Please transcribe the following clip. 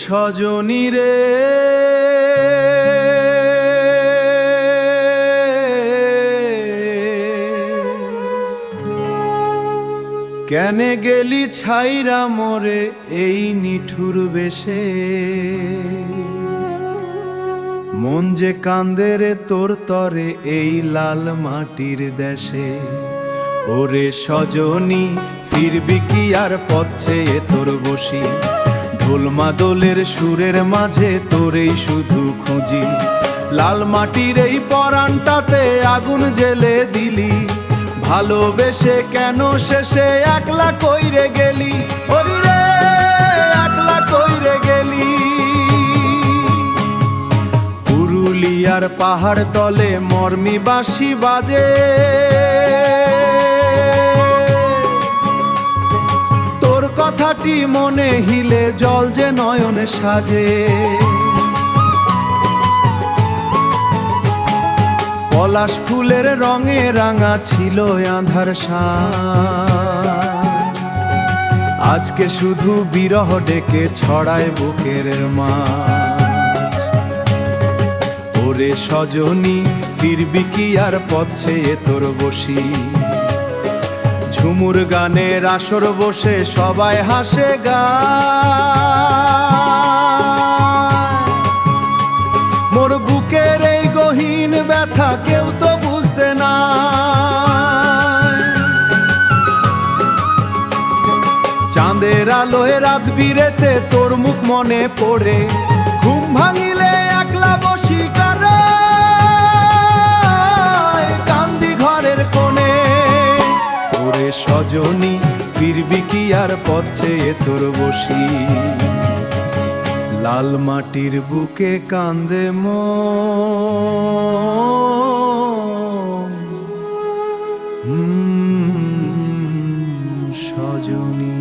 সজনী রে কেনে গেলি ছাইরা মোরে এই নিঠুর বেশে মন যে কান্দে রে তোর তরে এই লাল মাটির দেশে। ওরে সজনী ফিরবি কি আর পথে তোর বসি, ঢোল মাদলের সুরের মাঝে তোরেই শুধু খুঁজি। লাল মাটির এই পরাণটাতে আগুন জেলে দিলি, ভালোবেসে কেন শেষে একলা কইরে গেলি। ওরে রে একলা কইরে গেলি। পুরুলিয়ার পাহাড় তলে মর্মি বাঁশি বাজে, তোর কথাটি মনে হিলে জল যে নয়নে সাজে। পলাশ ফুলের রঙে রাঙা ছিল আঁধার সাজ, আজকে শুধু বিরহ ডেকে ছড়ায় বুকের মাঝ। ওরে সজনী ফিরবি কি আর পথে তোর বসি, ঝুমুর গানের আসর বসে সবাই হাসে গায়। মোর বুকের এই গহীন ব্যথা কেউ তো বুঝতে না। চাঁদের আলোয় রাত বিরেতে তোর মুখ মনে পড়ে, ঘুম ভাঙিলে একলা বসি কান্দি ঘরের কোণে। ওরে সজনী ফিরবি কি আর পথে তোর বসি, লাল মাটির বুকে কান্দে মন সজনী।